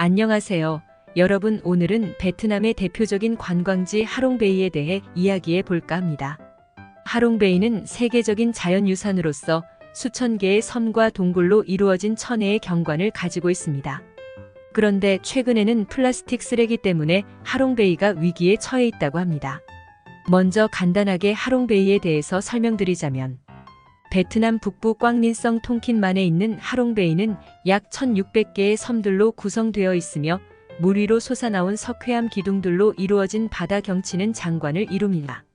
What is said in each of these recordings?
안녕하세요. 여러분, 오늘은 베트남의 대표적인 관광지 하롱베이에 대해 이야기해 볼까 합니다. 하롱베이는 세계적인 자연유산으로서 수천 개의 섬과 동굴로 이루어진 천혜의 경관을 가지고 있습니다. 그런데 최근에는 플라스틱 쓰레기 때문에 하롱베이가 위기에 처해 있다고 합니다. 먼저 간단하게 하롱베이에 대해서 설명드리자면, 베트남 북부 꽝린성 통킨만에 있는 하롱베이는 약 1600개의 섬들로 구성되어 있으며 물 위로 솟아나온 석회암 기둥들로 이루어진 바다 경치는 장관을 이룹니다.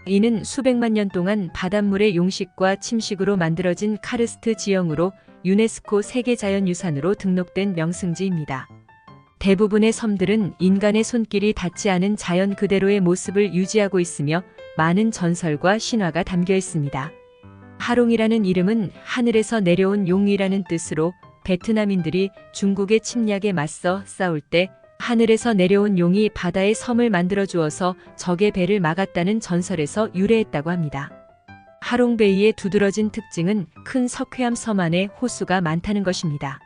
이는 수백만 년 동안 바닷물의 용식과 침식으로 만들어진 카르스트 지형으로 유네스코 세계자연유산으로 등록된 명승지입니다. 대부분의 섬들은 인간의 손길이 닿지 않은 자연 그대로의 모습을 유지하고 있으며 많은 전설과 신화가 담겨 있습니다. 하롱이라는 이름은 하늘에서 내려온 용이라는 뜻으로 베트남인들이 중국의 침략에 맞서 싸울 때 하늘에서 내려온 용이 바다에 섬을 만들어 주어서 적의 배를 막았다는 전설에서 유래했다고 합니다. 하롱베이의 두드러진 특징은 큰 석회암 섬 안에 호수가 많다는 것입니다.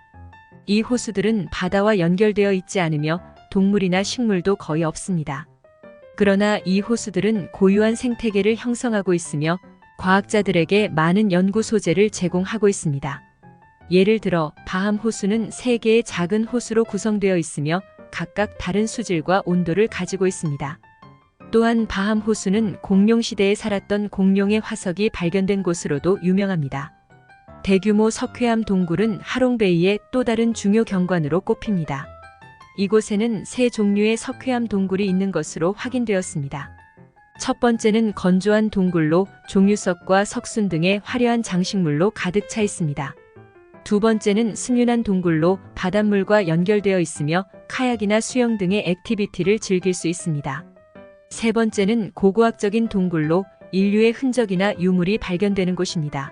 이 호수들은 바다와 연결되어 있지 않으며 동물이나 식물도 거의 없습니다. 그러나 이 호수들은 고유한 생태계를 형성하고 있으며 과학자들에게 많은 연구 소재를 제공하고 있습니다. 예를 들어 바함 호수는 3개의 작은 호수로 구성되어 있으며 각각 다른 수질과 온도를 가지고 있습니다. 또한 바함 호수는 공룡 시대에 살았던 공룡의 화석이 발견된 곳으로도 유명합니다. 대규모 석회암 동굴은 하롱베이의 또 다른 중요 경관으로 꼽힙니다. 이곳에는 3종류의 석회암 동굴이 있는 것으로 확인되었습니다. 첫 번째는 건조한 동굴로 종유석과 석순 등의 화려한 장식물로 가득 차 있습니다. 두 번째는 스뮌한 동굴로 바닷물과 연결되어 있으며 카약이나 수영 등의 액티비티를 즐길 수 있습니다. 세 번째는 고고학적인 동굴로 인류의 흔적이나 유물이 발견되는 곳입니다.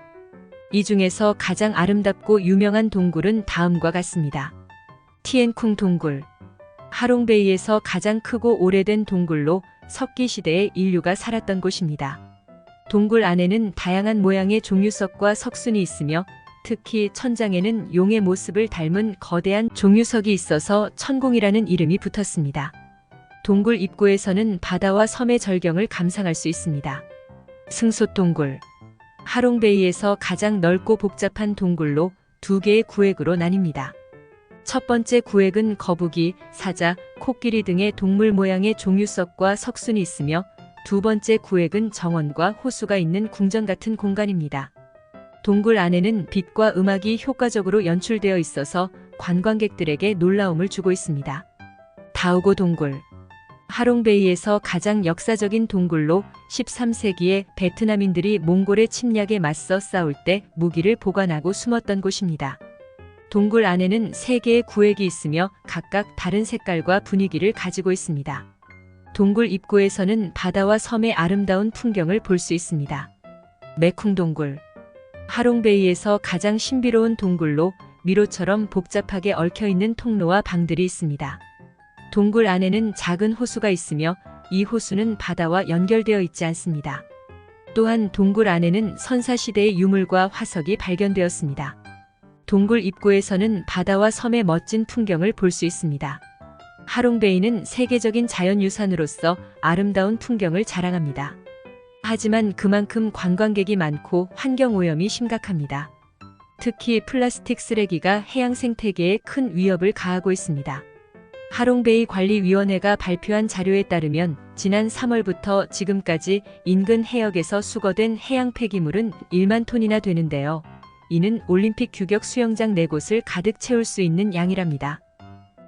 이 중에서 가장 아름답고 유명한 동굴은 다음과 같습니다. 티엔쿵 동굴. 하롱베이에서 가장 크고 오래된 동굴로 석기 시대에 인류가 살았던 곳입니다. 동굴 안에는 다양한 모양의 종유석과 석순이 있으며 특히 천장에는 용의 모습을 닮은 거대한 종유석이 있어서 천공이라는 이름이 붙었습니다. 동굴 입구에서는 바다와 섬의 절경을 감상할 수 있습니다. 승솥 동굴. 하롱베이에서 가장 넓고 복잡한 동굴로 2개의 구획으로 나뉩니다. 첫 번째 구획은 거북이, 사자, 코끼리 등의 동물 모양의 종유석과 석순이 있으며 두 번째 구획은 정원과 호수가 있는 궁전 같은 공간입니다. 동굴 안에는 빛과 음악이 효과적으로 연출되어 있어서 관광객들에게 놀라움을 주고 있습니다. 다우고 동굴. 하롱베이에서 가장 역사적인 동굴로 13세기에 베트남인들이 몽골의 침략에 맞서 싸울 때 무기를 보관하고 숨었던 곳입니다. 동굴 안에는 3개의 구획이 있으며 각각 다른 색깔과 분위기를 가지고 있습니다. 동굴 입구에서는 바다와 섬의 아름다운 풍경을 볼 수 있습니다. 메쿵 동굴. 하롱베이에서 가장 신비로운 동굴로 미로처럼 복잡하게 얽혀있는 통로와 방들이 있습니다. 동굴 안에는 작은 호수가 있으며 이 호수는 바다와 연결되어 있지 않습니다. 또한 동굴 안에는 선사시대의 유물과 화석이 발견되었습니다. 동굴 입구에서는 바다와 섬의 멋진 풍경을 볼 수 있습니다. 하롱베이는 세계적인 자연유산으로서 아름다운 풍경을 자랑합니다. 하지만 그만큼 관광객이 많고 환경오염이 심각합니다. 특히 플라스틱 쓰레기가 해양 생태계에 큰 위협을 가하고 있습니다. 하롱베이 관리위원회가 발표한 자료에 따르면 지난 3월부터 지금까지 인근 해역에서 수거된 해양 폐기물은 1만 톤이나 되는데요. 이는 올림픽 규격 수영장 4곳을 가득 채울 수 있는 양이랍니다.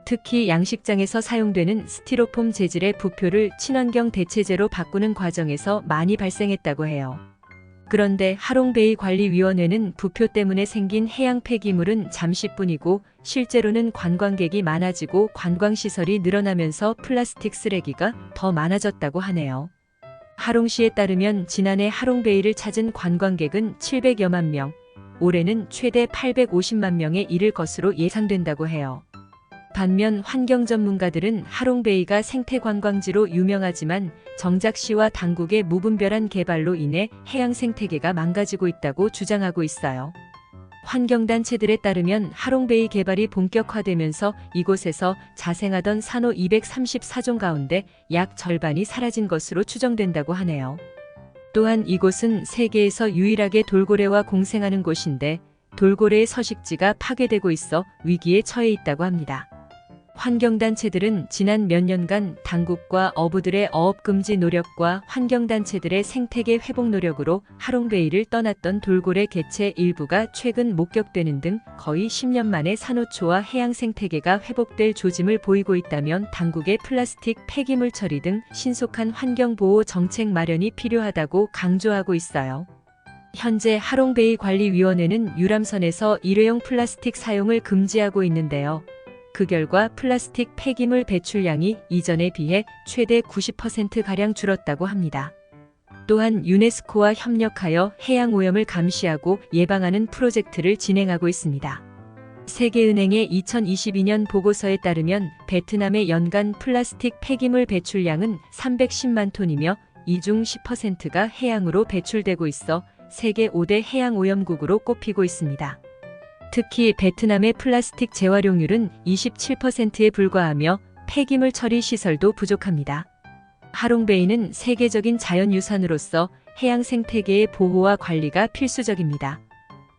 특히 양식장에서 사용되는 스티로폼 재질의 부표를 친환경 대체재로 바꾸는 과정에서 많이 발생했다고 해요. 그런데 하롱베이 관리위원회는 부표 때문에 생긴 해양 폐기물은 잠시뿐이고 실제로는 관광객이 많아지고 관광시설이 늘어나면서 플라스틱 쓰레기가 더 많아졌다고 하네요. 하롱시에 따르면 지난해 하롱베이를 찾은 관광객은 700여만 명, 올해는 최대 850만 명에 이를 것으로 예상된다고 해요. 반면 환경 전문가들은 하롱베이가 생태관광지로 유명하지만 정작 시와 당국의 무분별한 개발로 인해 해양 생태계가 망가지고 있다고 주장하고 있어요. 환경단체들에 따르면 하롱베이 개발이 본격화되면서 이곳에서 자생하던 산호 234종 가운데 약 절반이 사라진 것으로 추정된다고 하네요. 또한 이곳은 세계에서 유일하게 돌고래와 공생하는 곳인데 돌고래의 서식지가 파괴되고 있어 위기에 처해 있다고 합니다. 환경단체들은 지난 몇 년간 당국과 어부들의 어업금지 노력과 환경단체들의 생태계 회복 노력으로 하롱베이를 떠났던 돌고래 개체 일부가 최근 목격되는 등 거의 10년 만에 산호초와 해양 생태계가 회복될 조짐을 보이고 있다면 당국의 플라스틱 폐기물 처리 등 신속한 환경보호 정책 마련이 필요하다고 강조하고 있어요. 현재 하롱베이 관리위원회는 유람선에서 일회용 플라스틱 사용을 금지하고 있는데요. 그 결과 플라스틱 폐기물 배출량이 이전에 비해 최대 90%가량 줄었다고 합니다. 또한 유네스코와 협력하여 해양 오염을 감시하고 예방하는 프로젝트를 진행하고 있습니다. 세계은행의 2022년 보고서에 따르면 베트남의 연간 플라스틱 폐기물 배출량은 310만 톤이며 이 중 10%가 해양으로 배출되고 있어 세계 5대 해양 오염국으로 꼽히고 있습니다. 특히 베트남의 플라스틱 재활용률은 27%에 불과하며 폐기물 처리 시설도 부족합니다. 하롱베이는 세계적인 자연유산으로서 해양 생태계의 보호와 관리가 필수적입니다.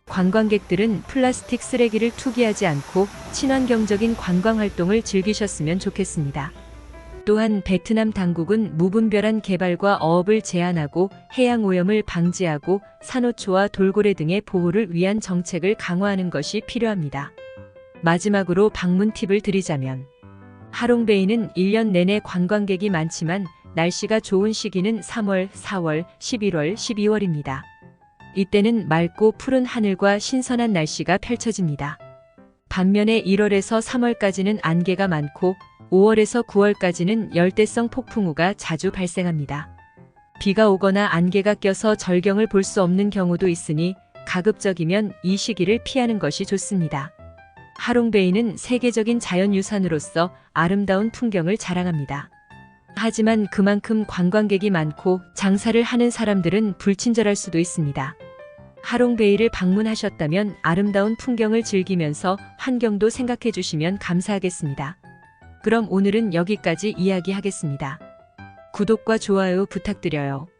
관광객들은 플라스틱 쓰레기를 투기하지 않고 친환경적인 관광 활동을 즐기셨으면 좋겠습니다. 또한 베트남 당국은 무분별한 개발과 어업을 제한하고 해양 오염을 방지하고 산호초와 돌고래 등의 보호를 위한 정책을 강화하는 것이 필요합니다. 마지막으로 방문 팁을 드리자면 하롱베이는 1년 내내 관광객이 많지만 날씨가 좋은 시기는 3월, 4월, 11월, 12월입니다. 이때는 맑고 푸른 하늘과 신선한 날씨가 펼쳐집니다. 반면에 1월에서 3월까지는 안개가 많고 5월에서 9월까지는 열대성 폭풍우가 자주 발생합니다. 비가 오거나 안개가 껴서 절경을 볼 수 없는 경우도 있으니 가급적이면 이 시기를 피하는 것이 좋습니다. 하롱베이는 세계적인 자연유산으로서 아름다운 풍경을 자랑합니다. 하지만 그만큼 관광객이 많고 장사를 하는 사람들은 불친절할 수도 있습니다. 하롱베이를 방문하셨다면 아름다운 풍경을 즐기면서 환경도 생각해 주시면 감사하겠습니다. 그럼 오늘은 여기까지 이야기하겠습니다. 구독과 좋아요 부탁드려요.